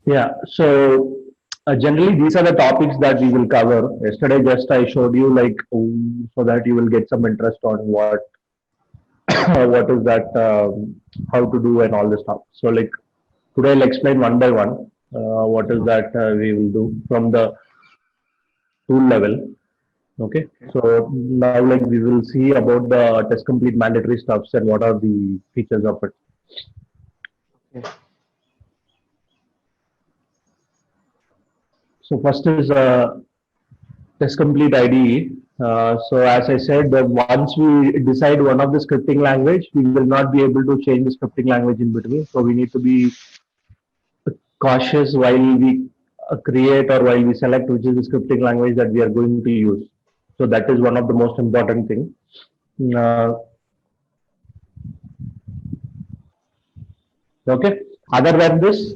Yeah. So generally, these are the topics that we will cover. Yesterday, just I showed you like so that you will get some interest on what what is that, how to do and all this stuff. So like today, I'll explain one by one what is that we will do from the tool level. Okay. Okay. So now like we will see about the test complete mandatory stuffs and what are the features of it. Okay. So first is test complete IDE. So as I said, that once we decide one of the scripting language, we will not be able to change the scripting language in between. So we need to be cautious while we create or while we select which is the scripting language that we are going to use. So that is one of the most important thing. Uh, okay. Other than this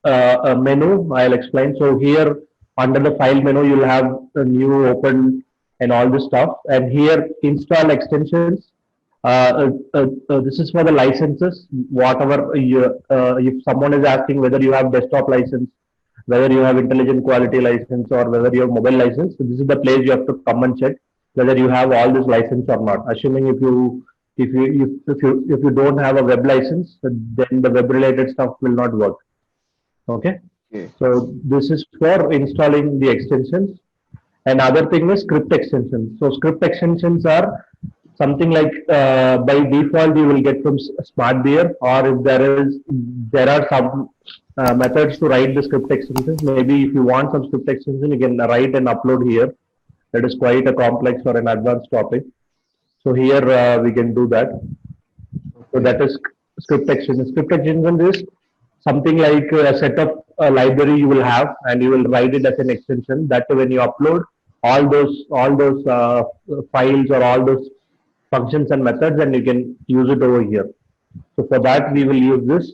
menu, I'll explain. So here under the file menu, you'll have a new open and all this stuff. And here install extensions. This is for the licenses. Whatever if someone is asking whether you have desktop license, whether you have intelligent quality license, or whether you have mobile license, so this is the place you have to come and check whether you have all this license or not. Assuming if you don't have a web license, then the web related stuff will not work. Okay. Okay. So this is for installing the extensions. And other thing is script extensions. So script extensions are something like by default you will get from SmartBeer, or if there are some methods to write the script extensions. Maybe if you want some script extension, you can write and upload here. That is quite a complex or an advanced topic. So here we can do that. So Okay. that is script extension. Script extension is something like a set of a library you will have, and you will write it as an extension. That when you upload all those files or all those functions and methods, and you can use it over here. So for that, we will use this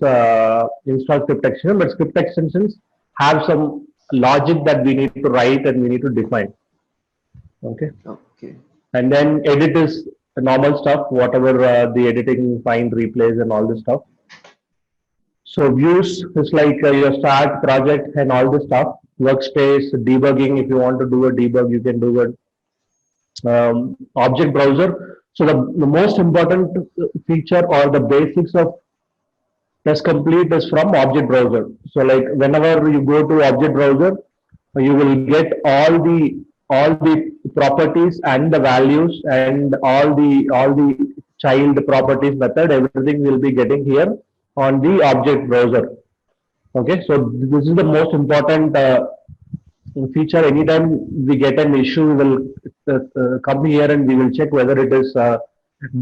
install script extension. But script extensions have some logic that we need to write and we need to define. Okay. Okay. And then edit is normal stuff, whatever the editing, find, replace, and all this stuff. So views is like your start, project, and all this stuff. Workspace, debugging. If you want to do a debug, you can do it. Object browser. So the most important feature or the basics of test complete is from object browser. So like whenever you go to object browser, you will get all the properties and the values and all the child properties method. Everything will be getting here on the object browser. Okay, so this is the most important feature. Anytime we get an issue, we will come here and we will check whether it is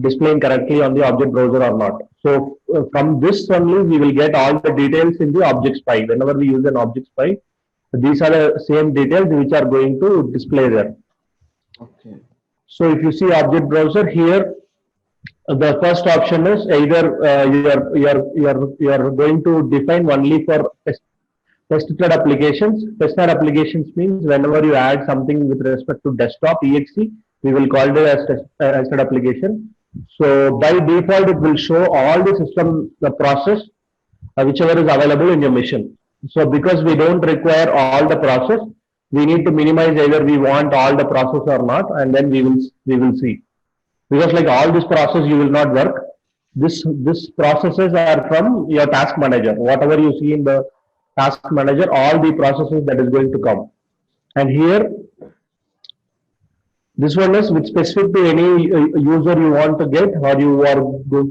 displaying correctly on the object browser or not. So from this only, we will get all the details in the object spy. Whenever we use an object spy, these are the same details which are going to display there. Okay. So if you see object browser here, the first option is either you're going to define only for tested applications. Tested applications means whenever you add something with respect to desktop exe, we will call it as tested application. So by default, it will show all the system the process whichever is available in your machine. So because we don't require all the process, we need to minimize either we want all the process or not, and then we will see. Because like all this process you will not work. This processes are from your task manager. Whatever you see in the task manager, all the processes that is going to come. And here this one is with specific to any user you want to get, or you are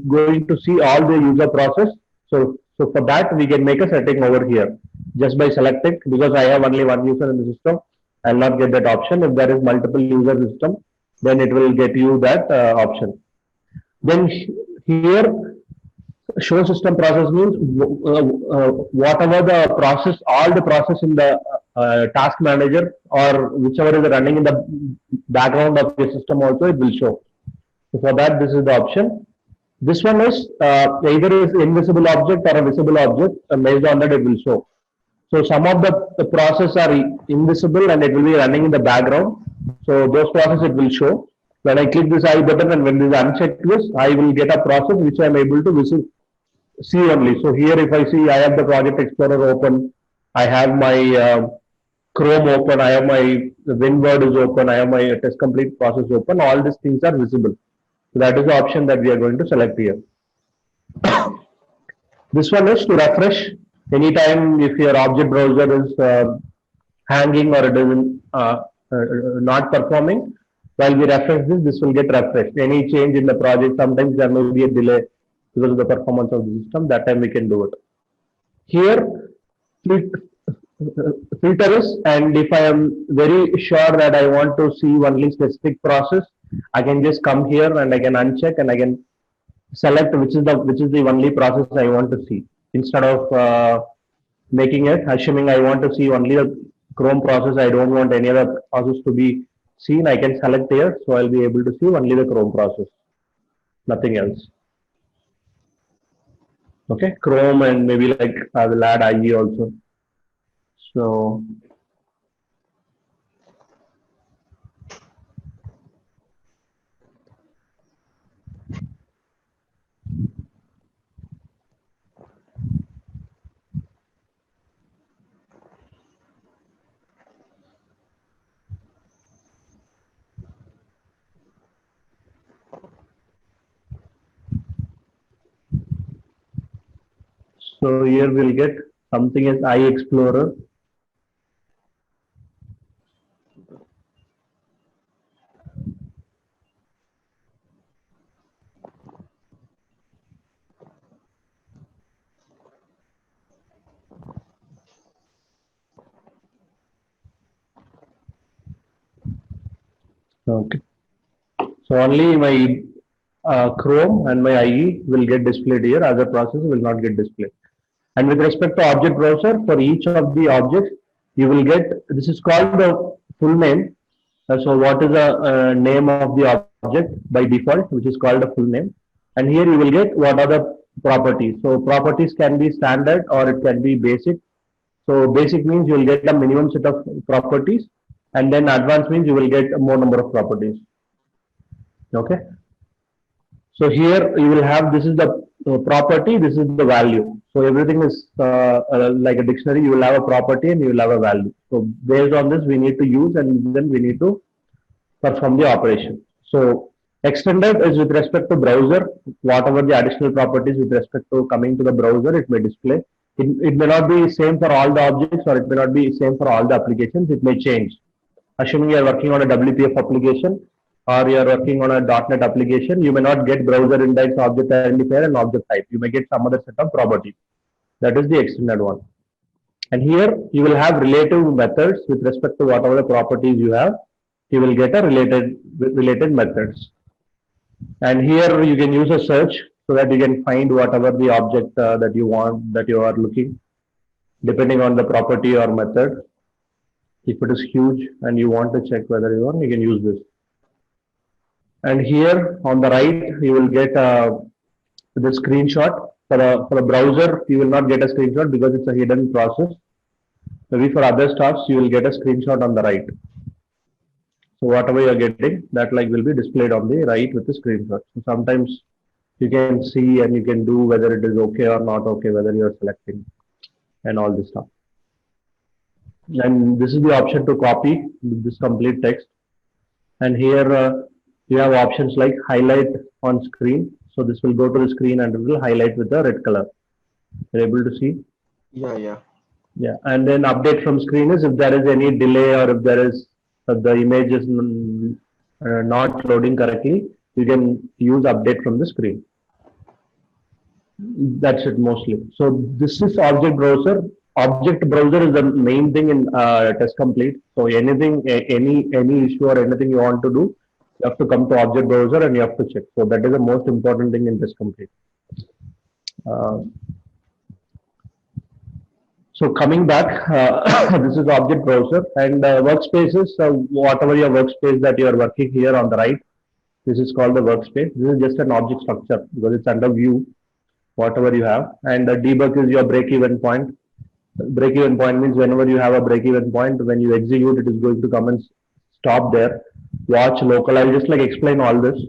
going to see all the user process. So for that, we can make a setting over here just by selecting, because I have only one user in the system. I'll not get that option. If there is multiple user system, then it will get you that option. Then here, show system process means whatever the process, all the process in the task manager or whichever is running in the background of your system also, it will show. So for that, this is the option. This one is either is invisible object or a visible object, and based on that it will show. So some of the process are invisible and it will be running in the background. So those process it will show. When I click this I button and when this unchecked this, I will get a process which I am able to see only. So here, if I see, I have the Project Explorer open, I have my Chrome open, I have my WinWord is open, I have my test complete process open. All these things are visible. So that is the option that we are going to select here. This one is to refresh anytime if your object browser is hanging or it is not performing. While we refresh this, this will get refreshed. Any change in the project, sometimes there may be a delay because of the performance of the system. That time we can do it. Here, filters, and if I am very sure that I want to see only specific process, I can just come here and I can uncheck and I can select which is the only process I want to see instead of making it assuming I want to see only the Chrome process. I don't want any other process to be seen. I can select here, so I'll be able to see only the Chrome process, nothing else. Okay, Chrome, and maybe like I will add IE also. So so here we'll get something as IE Explorer. Okay. So only my Chrome and my IE will get displayed here. Other process will not get displayed. And with respect to object browser, for each of the objects, you will get, this is called the full name. So what is the name of the object by default, which is called a full name. And here you will get what are the properties. So properties can be standard or it can be basic. So basic means you will get a minimum set of properties, and then advanced means you will get more number of properties. Okay. So here you will have, this is the property, this is the value. So everything is like a dictionary. You will have a property and you will have a value. So based on this, we need to use and then we need to perform the operation. So extended is with respect to browser, whatever the additional properties with respect to coming to the browser, it may display. It may not be same for all the objects or it may not be same for all the applications. It may change. Assuming you are working on a WPF application or you are working on a .NET application, you may not get browser index, object identifier, and object type. You may get some other set of properties. That is the extended one. And here you will have relative methods with respect to whatever the properties you have. You will get a related methods. And here you can use a search so that you can find whatever the object that you want, that you are looking, depending on the property or method. If it is huge and you want to check whether you want, you can use this. And here on the right, you will get the screenshot. For a browser, you will not get a screenshot because it's a hidden process. Maybe for other stuffs, you will get a screenshot on the right. So whatever you are getting, that like will be displayed on the right with the screenshot. So sometimes you can see and you can do whether it is okay or not okay, whether you are selecting and all this stuff. And this is the option to copy this complete text. And here you have options like highlight on screen. So this will go to the screen and it will highlight with the red color. You're able to see? Yeah. Yeah. And then update from screen is if there is any delay or if there is the image is not loading correctly, you can use update from the screen. That's it mostly. So this is object browser. Object browser is the main thing in test complete. So anything, any issue or anything you want to do, you have to come to object browser and you have to check. So that is the most important thing in test complete. So coming back, this is object browser and workspaces. Whatever your workspace that you are working here on the right, this is called the workspace. This is just an object structure because it's under view, whatever you have. And debug is your break-even point. Break-even point means whenever you have a break-even point, when you execute, it is going to come and stop there. Watch local. I'll just like explain all this.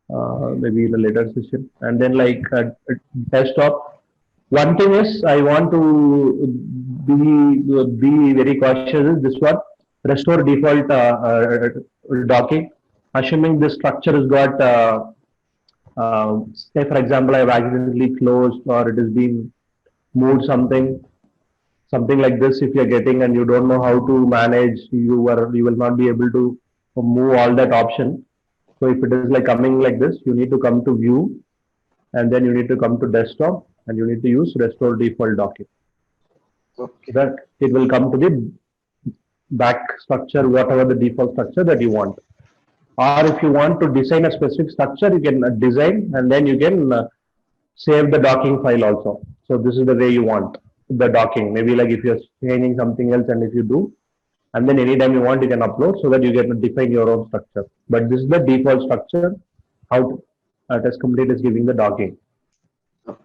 maybe in a later session. And then like desktop. One thing is I want to be very cautious is this one, restore default docking. Assuming this structure has got say for example I've accidentally closed or it has been moved something like this. If you're getting and you don't know how to manage, you will not be able to move all that option. So if it is like coming like this, you need to come to view and then you need to come to desktop and you need to use restore default docking, so Okay. that it will come to the back structure, whatever the default structure that you want. Or if you want to design a specific structure, you can design and then you can save the docking file also. So this is the way you want the docking. Maybe like if you're changing something else and if you do, and then anytime you want, you can upload so that you can define your own structure. But this is the default structure, how test complete is giving the docking. So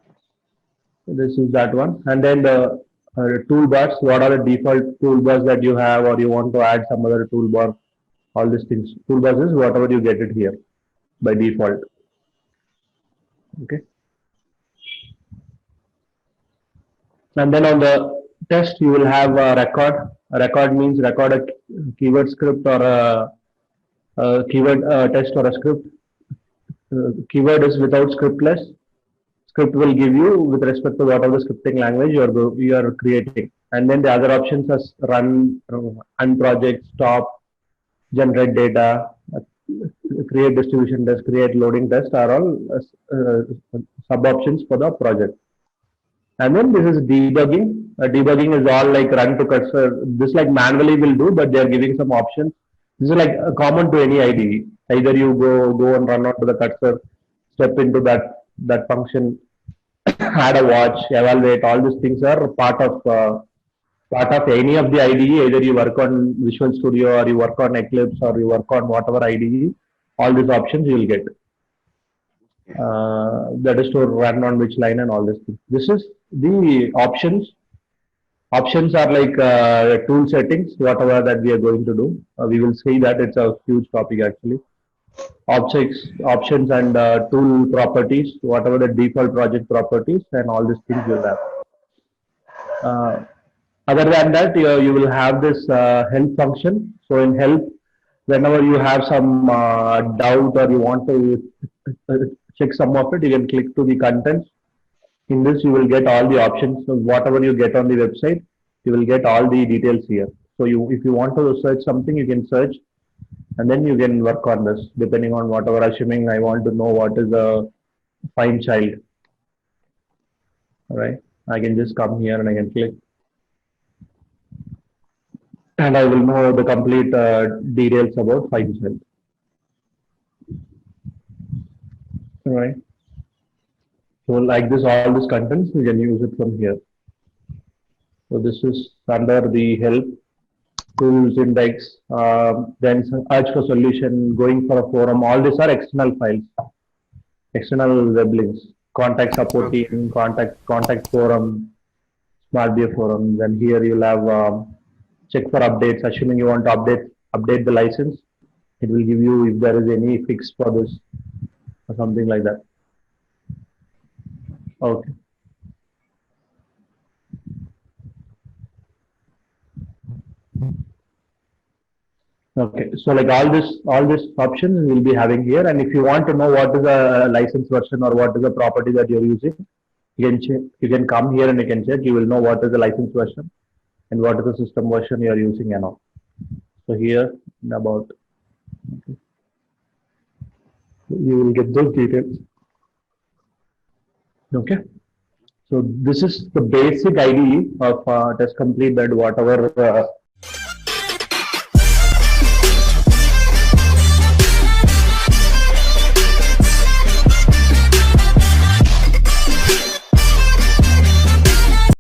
this is that one. And then the toolbars, what are the default toolbars that you have or you want to add some other toolbar, all these things. Toolbars is whatever you get it here by default. Okay. And then on the test, you will have a record. A record means record a keyword script or a keyword test or a script. Keyword is without scriptless. Script will give you with respect to whatever scripting language you are creating. And then the other options are run, unproject, stop, generate data, create distribution test, create loading test are all sub options for the project. And then this is debugging. Debugging is all like run to cursor. This like manually will do, but they are giving some options. This is like common to any IDE. Either you go and run onto the cursor, step into that function, add a watch, evaluate. All these things are part of any of the IDE. Either you work on Visual Studio or you work on Eclipse or you work on whatever IDE. All these options you will get. That is to run on which line and all these things. This is the options. Options are like tool settings, whatever that we are going to do. We will see that it's a huge topic actually. Objects, options and tool properties, whatever the default project properties and all these things you'll have. Other than that, you will have this help function. So in help, whenever you have some doubt or you want to check some of it, you can click to the contents. In this, you will get all the options. So whatever you get on the website, you will get all the details here. So if you want to search something, you can search, and then you can work on this depending on whatever. Assuming I want to know what is a find child, all right? I can just come here and I can click, and I will know the complete details about find child. All right. So like this, all this contents, you can use it from here. So this is under the help, tools, index, then search for solution, going for a forum. All these are external files, external web links, contact support team, contact forum, SmartBA forum. Then here you'll have check for updates. Assuming you want to update the license, it will give you if there is any fix for this or something like that. Okay. Okay, so like all this options we'll be having here, and if you want to know what is a license version or what is the property that you're using, you can come here and you can check. You will know what is the license version and what is the system version you are using and all. So here about okay. You will get those details. Okay. So this is the basic IDE of test complete, that whatever